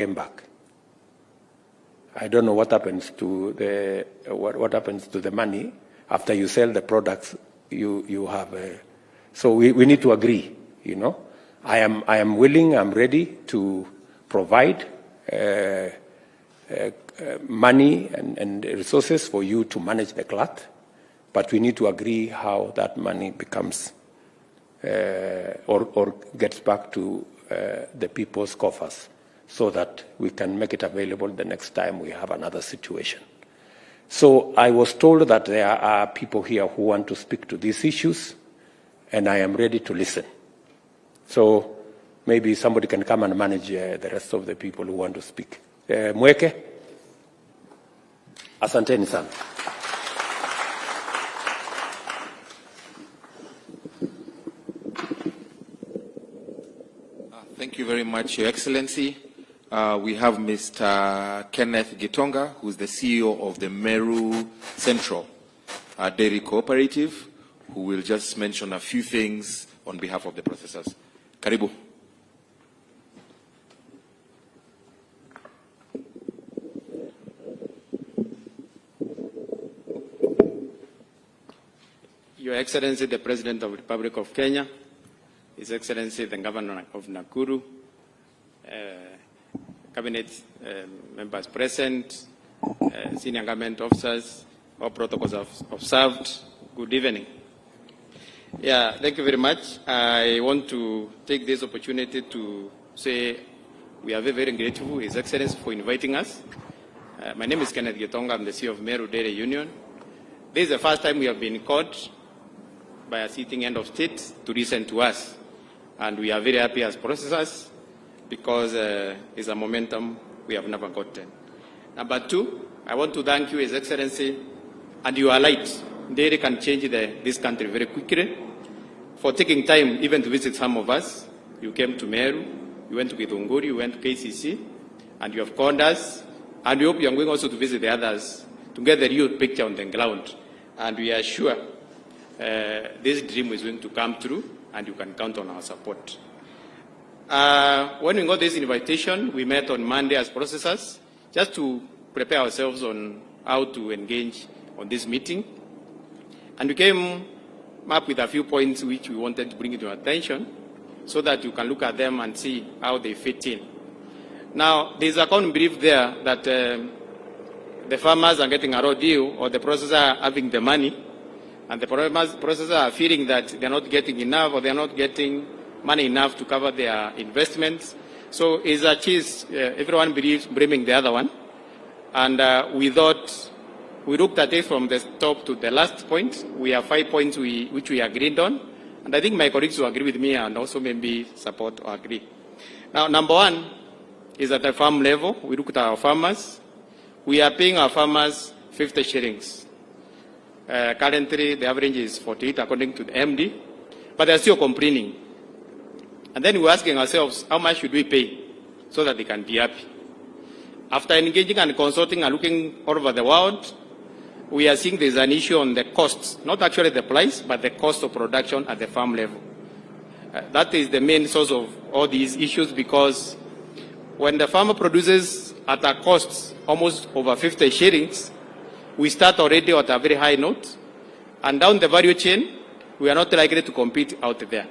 came back. I don't know what happens to the what happens to the money after you sell the products you have. So we need to agree. You know, I am willing. I'm ready to provide money and resources for you to manage the cloth, but we need to agree how that money becomes or gets back to the people's coffers, so that we can make it available the next time we have another situation. So I was told that there are people here who want to speak to these issues, and I am ready to listen. So maybe somebody can come and manage the rest of the people who want to speak. Mweke, asanteni sana. Thank you very much, Your Excellency. We have Mr. Kenneth Gitonga, who is the CEO of the Meru Central Dairy Cooperative, who will just mention a few things on behalf of the processors. Karibu. Your Excellency, the President of the Republic of Kenya, His Excellency, the Governor of Nakuru, Cabinet members present, senior government officers, all protocols observed, good evening. Yeah, thank you very much. I want to take this opportunity to say we are very, very grateful, His Excellency, for inviting us. My name is Kenneth Gitonga. I'm the CEO of Meru Dairy Union. This is the first time we have been called by a sitting end of state to listen to us. And we are very happy as processors because it's a momentum we have never gotten. Number two, I want to thank you, His Excellency, and you are right. Dairy can change this country very quickly. For taking time even to visit some of us, you came to Meru, you went to Githunguri, you went to KCC, and you have called us. And we hope you are going also to visit the others to get the real picture on the ground. And we are sure this dream is going to come true, and you can count on our support. When we got this invitation, we met on Monday as processors, just to prepare ourselves on how to engage on this meeting. And we came up with a few points which we wanted to bring to your attention, so that you can look at them and see how they fit in. Now, there's a common belief there that the farmers are getting a raw deal, or the processors are having the money, and the processors are feeling that they're not getting enough, or they're not getting money enough to cover their investments. So it's a cheese, everyone believes blaming the other one. And we thought, we looked at it from the top to the last point. We have 5 points which we agreed on. And I think my colleagues will agree with me and also maybe support or agree. Now, number one is at the farm level. We looked at our farmers. We are paying our farmers 50 shillings. Currently, the average is 48 according to the MD, but they're still complaining. And then we're asking ourselves, how much should we pay so that they can be happy? After engaging and consulting and looking all over the world, we are seeing there's an issue on the costs, not actually the price, but the cost of production at the farm level. That is the main source of all these issues, because when the farmer produces at a cost almost over 50 shillings, we start already at a very high note, and down the value chain, we are not likely to compete out there.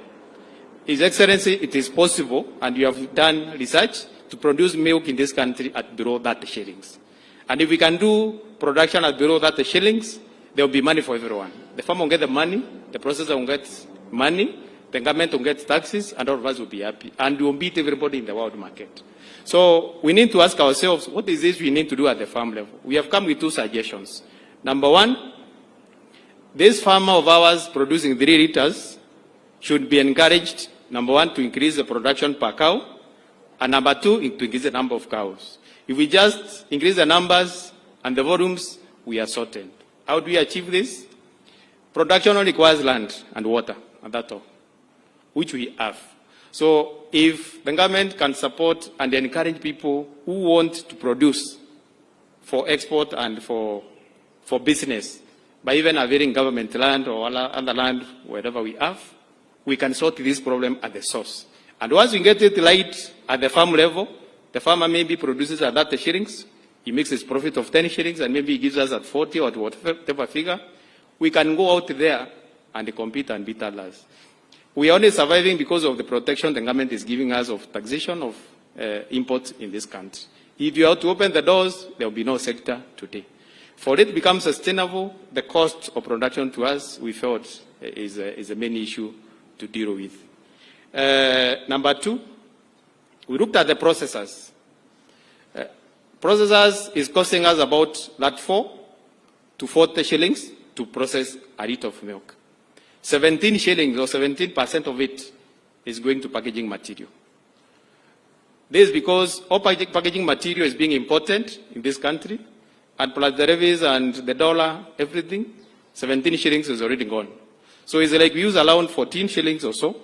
His Excellency, it is possible, and you have done research, to produce milk in this country at below 30 shillings. And if we can do production at below 30 shillings, there will be money for everyone. The farmer will get the money, the processor will get money, the government will get taxes, and all of us will be happy. And we will beat everybody in the world market. So we need to ask ourselves, what is this we need to do at the farm level? We have come with 2 suggestions. Number one, this farmer of ours producing 3 liters should be encouraged, number one, to increase the production per cow, and number 2, to increase the number of cows. If we just increase the numbers and the volumes, we are sorted. How do we achieve this? Production only requires land and water, and that's all, which we have. So if the government can support and encourage people who want to produce for export and for business, by even availing government land or other land, wherever we have, we can sort this problem at the source. And once we get it right at the farm level, The farmer maybe produces at 30 shillings, he makes his profit of 10 shillings, and maybe he gives us at 40 or whatever figure. We can go out there and compete and beat others. We are only surviving because of the protection the government is giving us of taxation of imports in this country. If you are to open the doors, there will be no sector today. For it to become sustainable, the cost of production to us, we felt, is a main issue to deal with. Number two, we looked at the processors. Processors is costing us about that 4 to 40 shillings to process a liter of milk. 17 shillings or 17% of it is going to packaging material. This is because all packaging material is being imported in this country, and plus the levies and the dollar, everything, 17 shillings is already gone. So it's like we use around 14 shillings or so.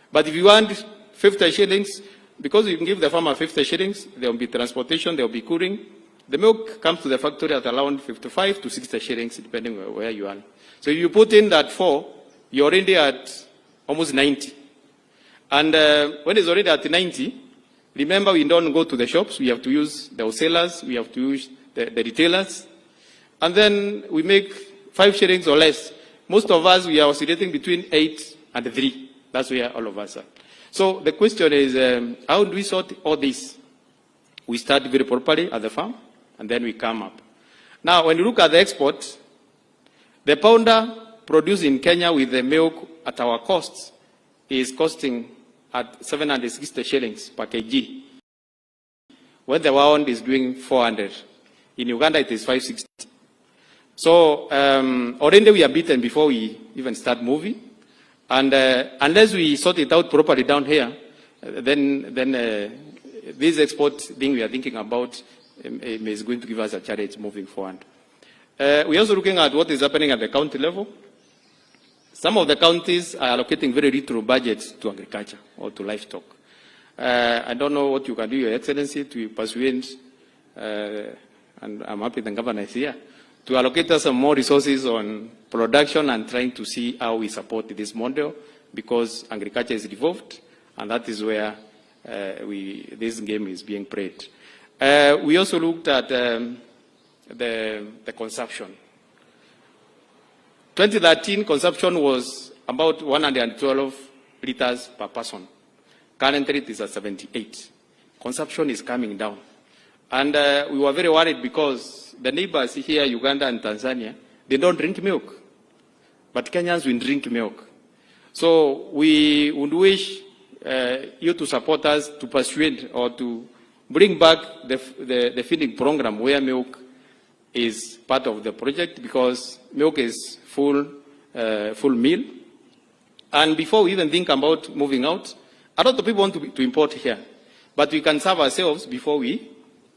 But if you want 50 shillings, because you can give the farmer 50 shillings, there will be transportation, there will be cooling. The milk comes to the factory at around 55 to 60 shillings, depending on where you are. So if you put in that 4, you're already at almost 90. And when it's already at 90, remember, we don't go to the shops. We have to use the wholesalers. We have to use the retailers. And then we make 5 shillings or less. Most of us, we are oscillating between 8 and 3. That's where all of us are. So the question is, how do we sort all this? We start very properly at the farm, and then we come up. Now, when you look at the export, the pounder produced in Kenya with the milk at our costs is costing at 760 shillings per kg, when the round is doing 400. In Uganda, it is 560. So already we are beaten before we even start moving. And unless we sort it out properly down here, then this export thing we are thinking about is going to give us a challenge moving forward. We're also looking at what is happening at the county level. Some of the counties are allocating very little budgets to agriculture or to livestock. I don't know what you can do, Your Excellency, to persuade, and I'm happy the governor is here, to allocate us some more resources on production and trying to see how we support this model, because agriculture is devolved, and that is where this game is being played. We also looked at the consumption. 2013 consumption was about 112 liters per person. Currently it is at 78. Consumption is coming down. And we were very worried because the neighbors here, Uganda and Tanzania, they don't drink milk. But Kenyans will drink milk. So we would wish you to support us to persuade or to bring back the feeding program where milk is part of the project, because milk is full meal. And before we even think about moving out, a lot of people want to import here. But we can serve ourselves before we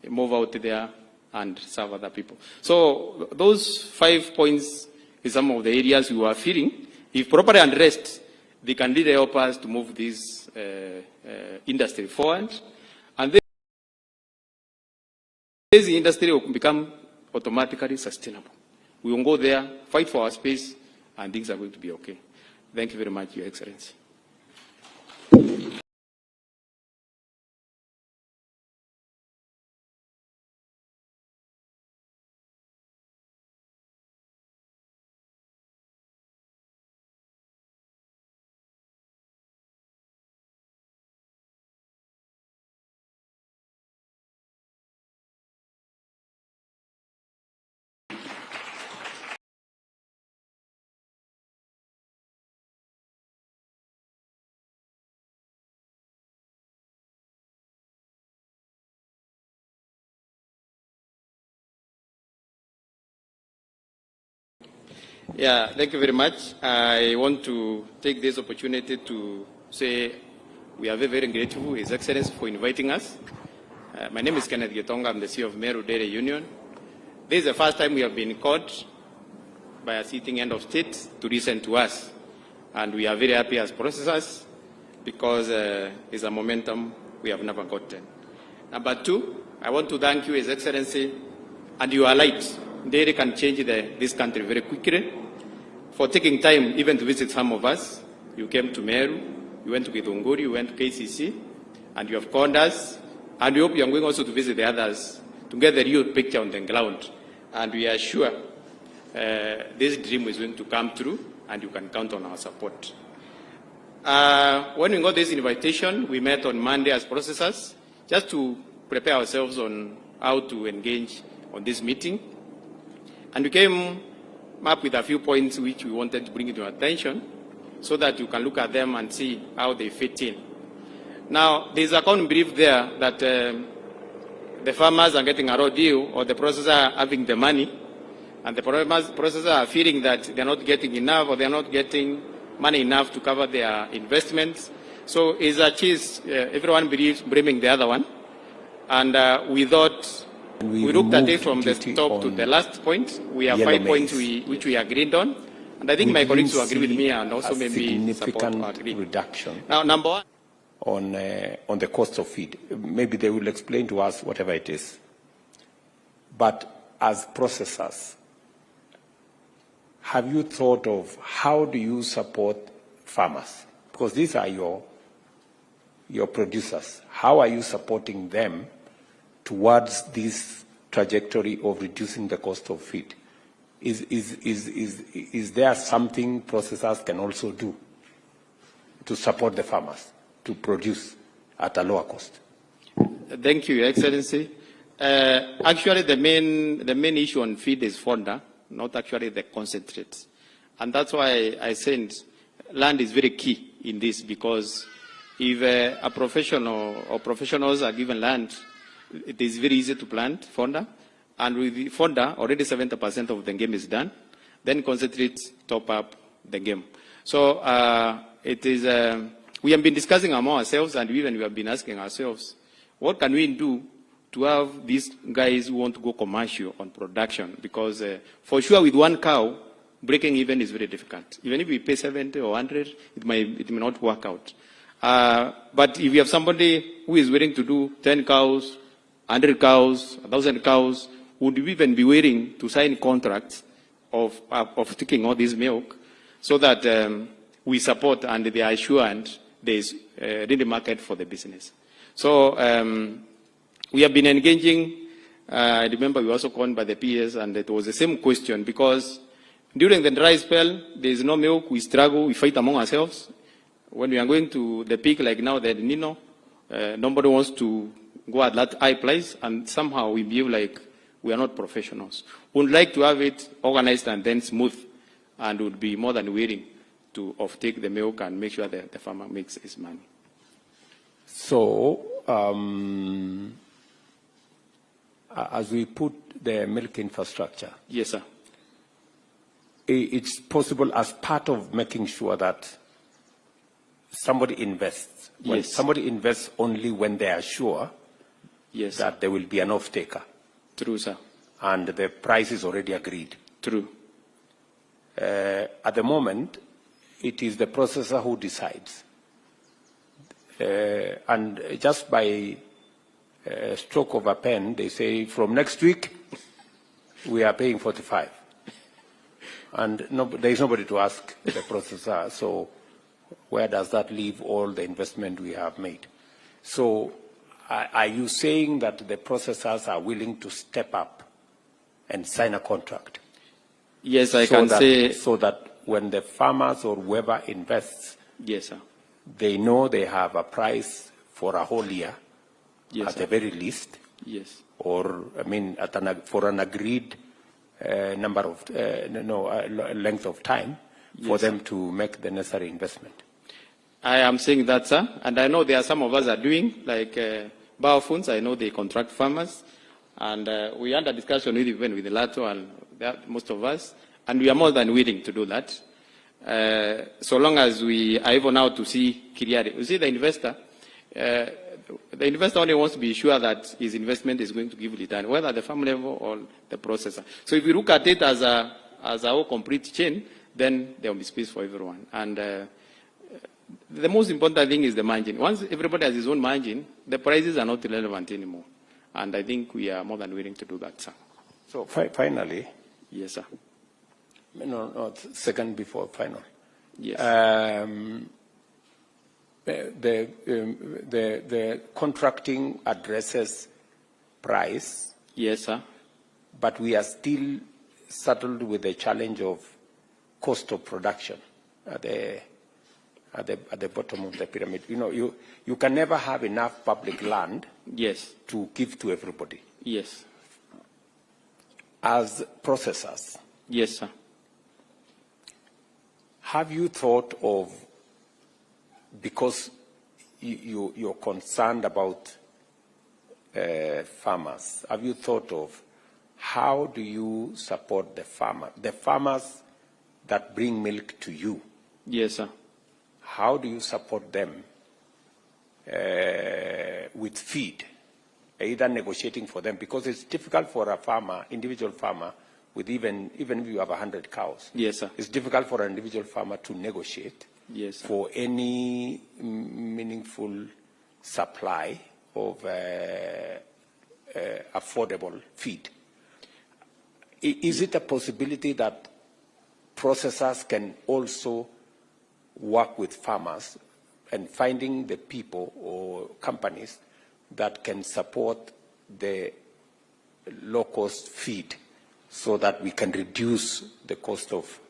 move out there and serve other people. So those 5 points is some of the areas we are feeling. If properly addressed, they can really help us to move this industry forward. And this industry will become automatically sustainable. We will go there, fight for our space, and things are going to be okay. Thank you very much, Your Excellency. Yeah, thank you very much. I want to take this opportunity to say we are very, very grateful, His Excellency, for inviting us. My name is Kenneth Gitonga. I'm the CEO of Meru Dairy Union. This is the first time we have been called by a sitting end of state to listen to us. And we are very happy as processors because it's a momentum we have never gotten. Number two, I want to thank you, His Excellency, and you are right. Dairy can change this country very quickly. For taking time even to visit some of us. You came to Meru, you went to Githunguri, you went to KCC, and you have called us, And we hope you are going also to visit the others to get the real picture on the ground. And we are sure this dream is going to come true, and you can count on our support. When we got this invitation, we met on Monday as processors, just to prepare ourselves on how to engage on this meeting. And we came up with a few points which we wanted to bring into your attention so that you can look at them and see how they fit in. Now, there's a account brief there that the farmers are getting a raw deal, or the processors are having the money, and the processors are feeling that they're not getting enough, or they're not getting money enough to cover their investments. So it's a cheese, everyone believes blaming the other one. And we thought, we looked at it from the top to the last point. We have 5 points which we agreed on. And I think my colleagues will agree with me and also maybe support or agree. Reduction. Now, number one. On the cost of feed. Maybe they will explain to us whatever it is. But as processors, have you thought of how do you support farmers? Because these are your producers. How are you supporting them towards this trajectory of reducing the cost of feed? Is there something processors can also do to support the farmers to produce at a lower cost? Thank you, Your Excellency. Actually, the main issue on feed is fodder, not actually the concentrates. And that's why I said land is very key in this, because if a professional or professionals are given land, it is very easy to plant fodder. And with the fodder, already 70% of the game is done. Then concentrates top up the game. So it is... we have been discussing among ourselves, and even we have been asking ourselves, what can we do to have these guys who want to go commercial on production? Because for sure, with one cow, breaking even is very difficult. Even if we pay 70 or 100, it may not work out. But if you have somebody who is willing to do 10 cows, 100 cows, 1,000 cows, would even be willing to sign contracts of taking all this milk, so that we support and they are assured there is really market for the business. So we have been engaging. I remember we were also called by the PS, and it was the same question, because during the dry spell, there is no milk, we struggle, we fight among ourselves. When we are going to the peak, like now, the El Nino, nobody wants to go at that high price, and somehow we behave like we are not professionals. We would like to have it organized and then smooth, and would be more than willing to offtake the milk and make sure that the farmer makes his money. So, as we put the milk infrastructure, yes, sir, it's possible as part of making sure that somebody invests. When yes. Somebody invests only when they are sure yes, that there will be an off-taker. True, sir. And the price is already agreed. True. At the moment, it is the processor who decides. And just by stroke of a pen, they say, from next week, we are paying 45. And there is nobody to ask the processor. So where does that leave all the investment we have made? So are you saying that the processors are willing to step up and sign a contract? Yes, I can say. So that when the farmers or whoever invests, yes, sir, they know they have a price for a whole year, yes, at sir, the very least. Yes. Or, I mean, for an agreed number of, length of time for them to make the necessary investment. I am saying that, sir, and I know there are some of us are doing, like biofunds. I know they contract farmers, and we had a discussion even with the Lato and most of us, and we are more than willing to do that, so long as we are able now to see clearly. You see, the investor only wants to be sure that his investment is going to give return, whether at the farm level or the processor. So if you look at it as a whole complete chain, then there will be space for everyone. And the most important thing is the margin. Once everybody has his own margin, the prices are not relevant anymore. And I think we are more than willing to do that, sir. So finally. Yes, sir. No, second before final. Yes. the contracting addresses price. Yes, sir. But we are still saddled with the challenge of cost of production at the bottom of the pyramid. You know, you can never have enough public land. Yes. To give to everybody. Yes. As processors. Yes, sir. Have you thought of, because you're concerned about farmers, have you thought of how do you support the farmers that bring milk to you? Yes, sir. How do you support them with feed, either negotiating for them? Because it's difficult for a farmer, individual farmer, with even if you have 100 cows. Yes, sir. It's difficult for an individual farmer to negotiate. Yes, sir. For any meaningful supply of affordable feed. Is it a possibility that processors can also work with farmers and finding the people or companies that can support the low-cost feed so that we can reduce the cost of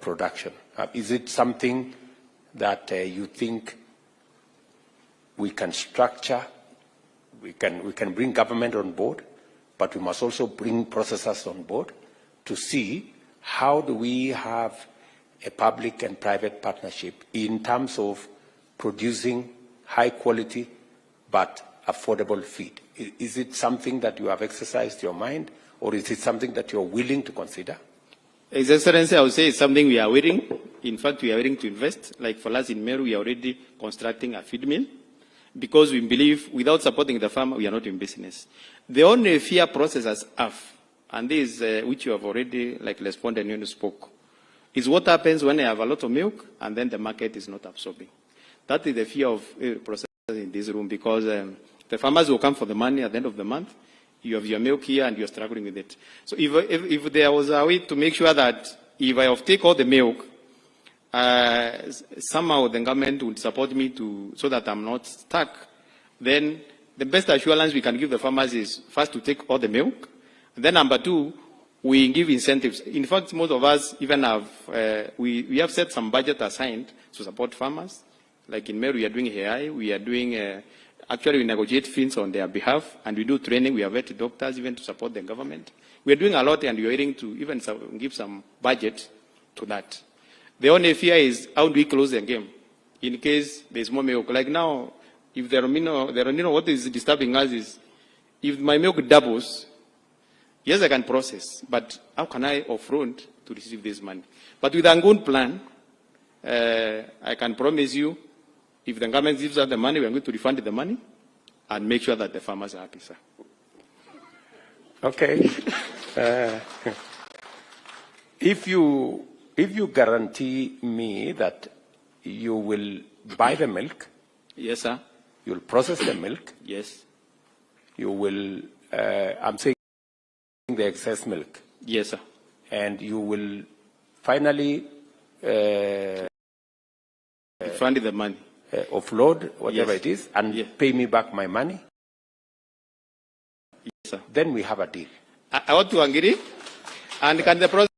production? Is it something that you think we can structure? We can bring government on board, but we must also bring processors on board to see how do we have a public and private partnership in terms of producing high quality but affordable feed. Is it something that you have exercised your mind, or is it something that you're willing to consider? His Excellency, I would say it's something we are willing. In fact, we are willing to invest. Like for us in Meru, we are already constructing a feed mill because we believe without supporting the farmer, we are not in business. The only fear processors have, and this is which you have already responded when you spoke, is what happens when they have a lot of milk and then the market is not absorbing. That is the fear of processors in this room, because the farmers will come for the money at the end of the month. You have your milk here and you're struggling with it. So if there was a way to make sure that if I take all the milk, somehow the government would support me so that I'm not stuck, then the best assurance we can give the farmers is first to take all the milk. And then number two, we give incentives. In fact, most of us even have, we have set some budget assigned to support farmers. Like in Meru, we are doing AI, we are doing, actually we negotiate fees on their behalf, and we do training, we have vet doctors even to support the government. We are doing a lot, and we are willing to even give some budget to that. The only fear is how do we close the game in case there's more milk. Like now, if there are what is disturbing us is if my milk doubles, yes, I can process, but how can I upfront to receive this money? But with a good plan, I can promise you, if the government gives us the money, we are going to refund the money and make sure that the farmers are happy, sir. Okay. If you guarantee me that you will buy the milk. Yes, sir. You will process the milk. Yes. You will, I'm saying the excess milk. Yes, sir. And you will finally refund the money. Offload, whatever it is, and pay me back my money. Yes, sir. Then we have a deal. I want to agree. And can the processor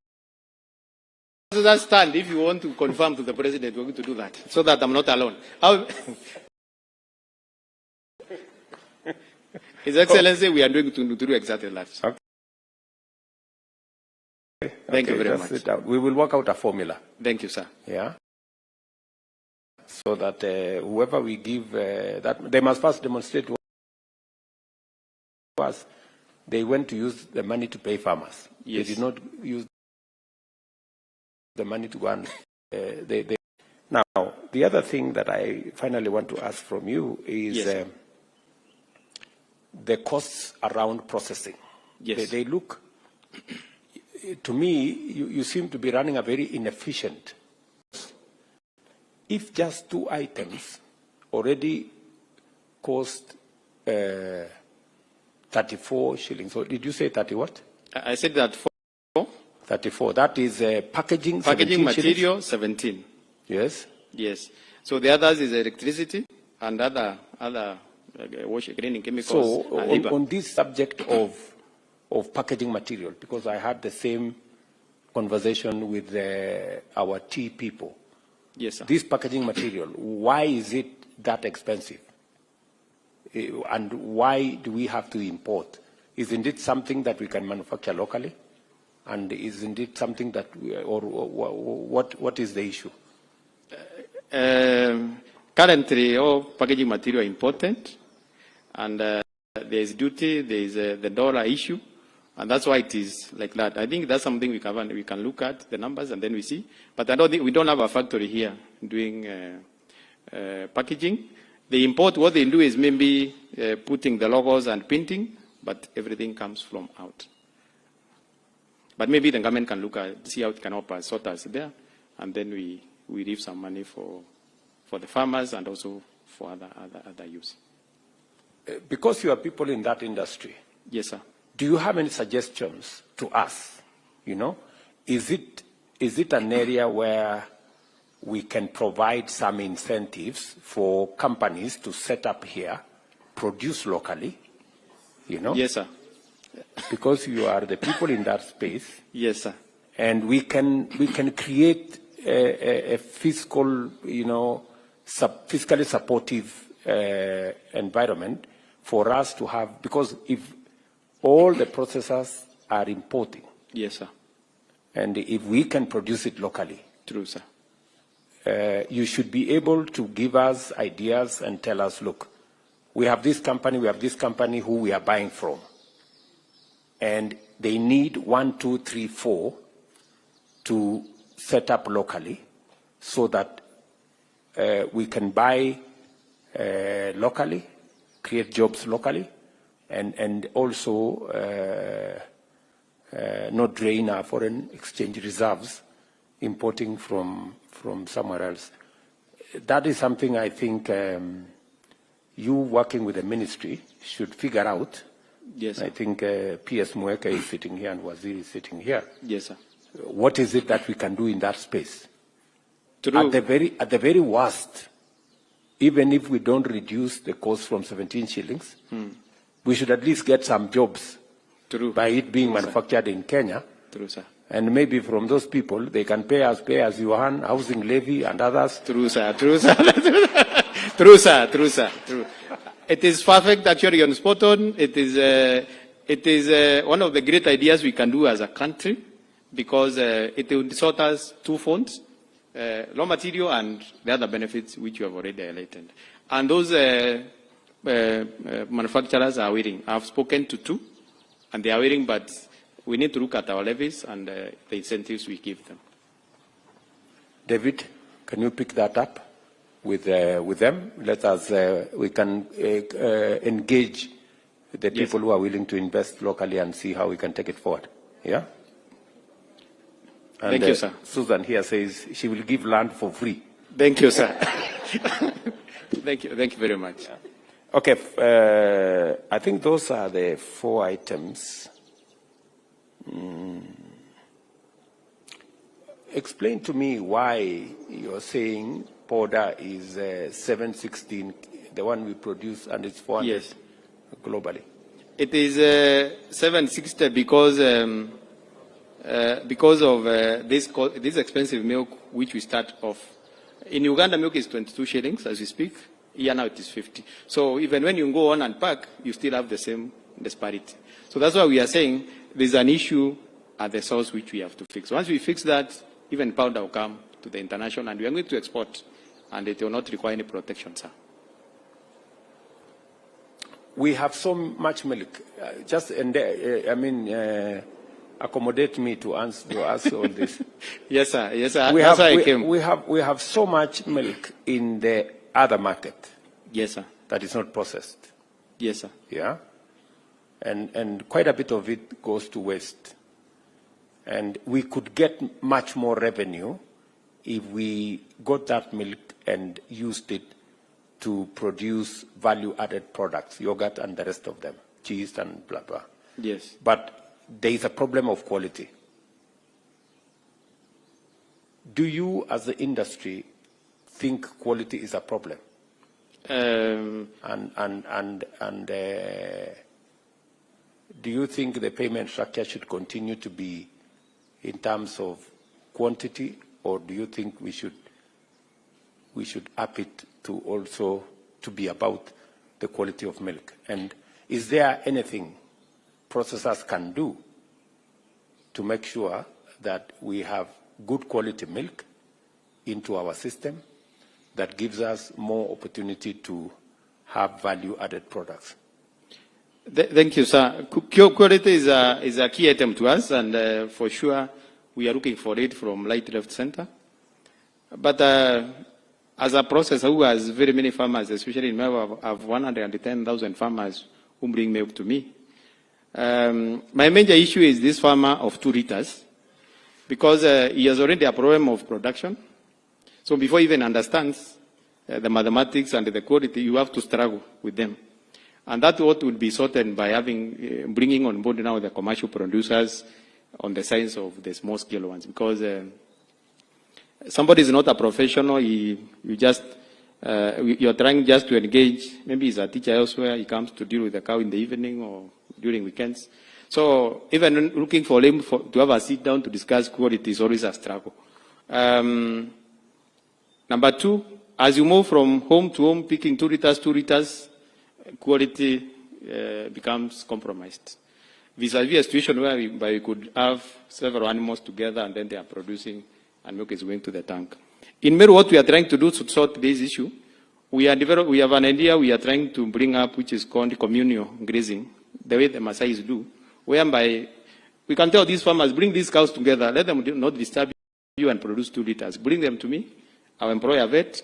stand if you want to confirm to the president we're going to do that, so that I'm not alone? His Excellency, we are going to do exactly that. Okay. Thank you very much. We will work out a formula. Thank you, sir. Yeah. So that whoever we give, that they must first demonstrate to us they went to use the money to pay farmers. Yes. They did not use the money to go and Now, the other thing that I finally want to ask from you is the costs around processing. Yes. They look, to me, you seem to be running a very inefficient. If just 2 items already cost 34 shillings, so did you say 30 what? I said that 34. That is packaging. Packaging material, shillings? 17. Yes. Yes. So the others is electricity and other wash cleaning chemicals. So and labor. on this subject of packaging material, because I had the same conversation with our tea people. Yes, sir. This packaging material, why is it that expensive? And why do we have to import? Isn't it something that we can manufacture locally? And isn't it something that, what is the issue? Currently, all packaging material are important, and there is duty, there is the dollar issue, and that's why it is like that. I think that's something we can look at the numbers and then we see. But I don't think we don't have a factory here doing packaging. They import. What they do is maybe putting the logos and printing, but everything comes from out. But maybe the government can look at, see how it can help us, sort us there, and then we leave some money for the farmers and also for other use. Because you are people in that industry. Yes, sir. Do you have any suggestions to us? You know, is it an area where we can provide some incentives for companies to set up here, produce locally? You know. Yes, sir. Because you are the people in that space. Yes, sir. And we can create a fiscal, fiscally supportive environment for us to have, because if all the processors are importing. Yes, sir. And if we can produce it locally. True, sir. You should be able to give us ideas and tell us, look, we have this company who we are buying from. And they need 1, 2, 3, 4 to set up locally so that we can buy locally, create jobs locally, and also not drain our foreign exchange reserves importing from somewhere else. That is something I think you working with the ministry should figure out. Yes, sir. I think PS Mweke is sitting here and Waziri is sitting here. Yes, sir. What is it that we can do in that space? True. At the very worst, even if we don't reduce the cost from 17 shillings, we should at least get some jobs. True. By it being manufactured in Kenya. True, sir. And maybe from those people, they can pay as you earn, housing levy and others. True, sir. True, sir. True, sir. True, sir. True. It is perfect. Actually, you're spot on. It is one of the great ideas we can do as a country, because it will sort us two fronts, raw material and the other benefits which you have already highlighted. And those manufacturers are willing. I've spoken to 2, and they are willing, but we need to look at our levies and the incentives we give them. David, can you pick that up with them? Let us, we can engage the people who are willing to invest locally and see how we can take it forward. Yeah? And, thank you, sir. Susan here says she will give land for free. Thank you, sir. Thank you very much. Okay, I think those are the 4 items. Explain to me why you're saying powder is 716, the one we produce, and it's 400 yes. globally. It is 760 because of this expensive milk which we start off. In Uganda, milk is 22 shillings as we speak. Here now it is 50. So even when you go on and pack, you still have the same disparity. So that's why we are saying there's an issue at the source which we have to fix. Once we fix that, even powder will come to the international, and we are going to export, and it will not require any protection, sir. We have so much milk. Accommodate me to answer all this. Yes, sir. Yes, sir. We have so much milk in the other market. Yes, sir. That is not processed. Yes, sir. Yeah. And quite a bit of it goes to waste. And we could get much more revenue if we got that milk and used it to produce value-added products, yogurt and the rest of them, cheese and blah, blah. Yes. But there is a problem of quality. Do you, as the industry, think quality is a problem? Do you think the payment structure should continue to be in terms of quantity, or do you think we should up it to also to be about the quality of milk? And is there anything processors can do to make sure that we have good quality milk into our system that gives us more opportunity to have value-added products? Thank you, sir. Quality is a key item to us, and for sure we are looking for it from right, left, center. But as a processor who has very many farmers, especially in Meru, I have 110,000 farmers who bring milk to me. My major issue is this farmer of 2 liters, because he has already a problem of production. So before he even understands the mathematics and the quality, you have to struggle with them. And that's what would be sorted by having, bringing on board now the commercial producers on the science of the small scale ones. Because somebody is not a professional, you're trying just to engage, maybe he's a teacher elsewhere, he comes to deal with the cow in the evening or during weekends. So even looking for him to have a sit down to discuss quality is always a struggle. Number 2, as you move from home to home, picking 2 liters, quality becomes compromised. Vis-a-vis a situation where we could have several animals together and then they are producing and milk is going to the tank. In Meru, what we are trying to do to sort this issue, we have an idea we are trying to bring up, which is called communal grazing, the way the Maasais do, whereby we can tell these farmers, bring these cows together, let them not disturb you and produce 2 liters. Bring them to me, I'll employ a vet,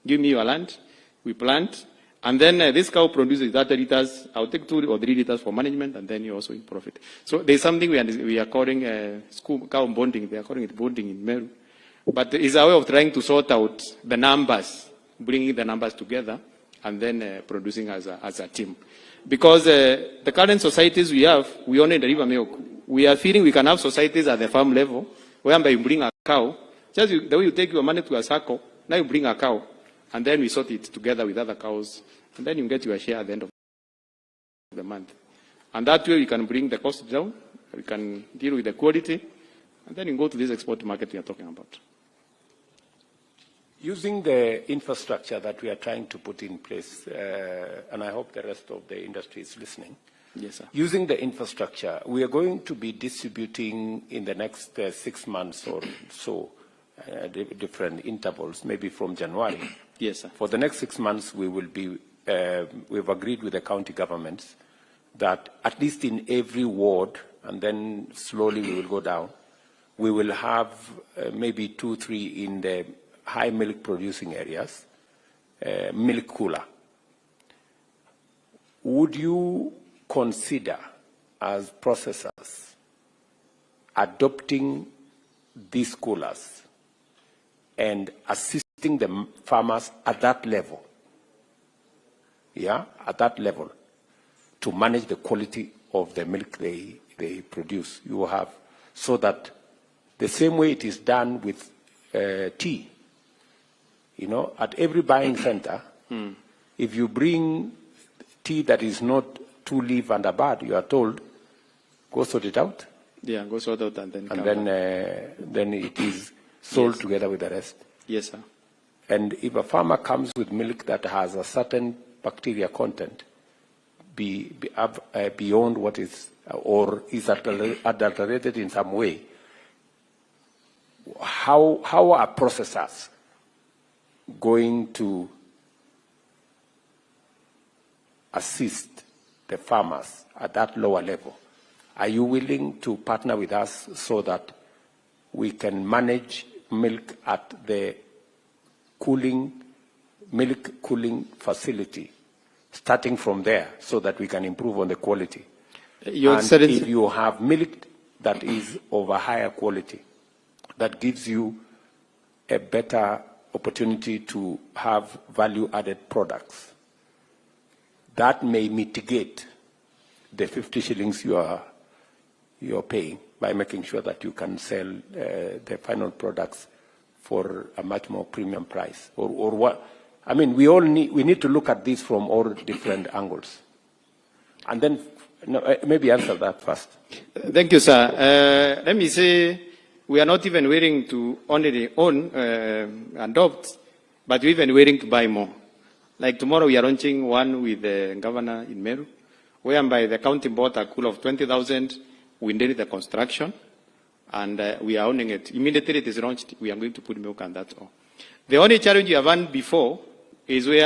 give me your land, we plant, and then this cow produces 30 liters, I'll take 2 or 3 liters for management, and then you also in profit. So there's something we are calling school cow bonding, they are calling it bonding in Meru. But it's a way of trying to sort out the numbers, bringing the numbers together, and then producing as a team. Because the current societies we have, we only deliver milk. We are feeling we can have societies at the farm level, whereby you bring a cow, just the way you take your money to a circle, now you bring a cow, and then we sort it together with other cows, and then you get your share at the end of the month. And that way we can bring the cost down, we can deal with the quality, and then you go to this export market we are talking about. Using the infrastructure that we are trying to put in place, and I hope the rest of the industry is listening. Yes, sir. Using the infrastructure, we are going to be distributing in the next 6 months or so, different intervals, maybe from January. Yes, sir. For the next 6 months, we will be, we've agreed with the county governments that at least in every ward, and then slowly we will go down, we will have maybe 2, 3 in the high milk producing areas, milk cooler. Would you consider, as processors, adopting these coolers and assisting the farmers at that level? Yeah, at that level, to manage the quality of the milk they produce. You have, so that the same way it is done with tea. You know, at every buying center, if you bring tea that is not 2 leaf and a bud, you are told, go sort it out. Yeah, go sort out and then then it is sold together with the rest. Yes, sir. And if a farmer comes with milk that has a certain bacteria content beyond what is, or is adulterated in some way, how are processors going to assist the farmers at that lower level? Are you willing to partner with us so that we can manage milk at the milk cooling facility, starting from there, so that we can improve on the quality? If you have milk that is of a higher quality, that gives you a better opportunity to have value-added products, that may mitigate the 50 shillings you're paying by making sure that you can sell the final products for a much more premium price, or what? I mean, we need to look at this from all different angles, and then maybe answer that first. Thank you, sir. Let me say, we are not even willing to only own, adopt, but we're even willing to buy more. Like tomorrow, we are launching one with the governor in Meru, whereby the county bought a pool of 20,000. We did the construction, and we are owning it. Immediately it is launched, we are going to put milk and that's all. The only challenge you have had before is where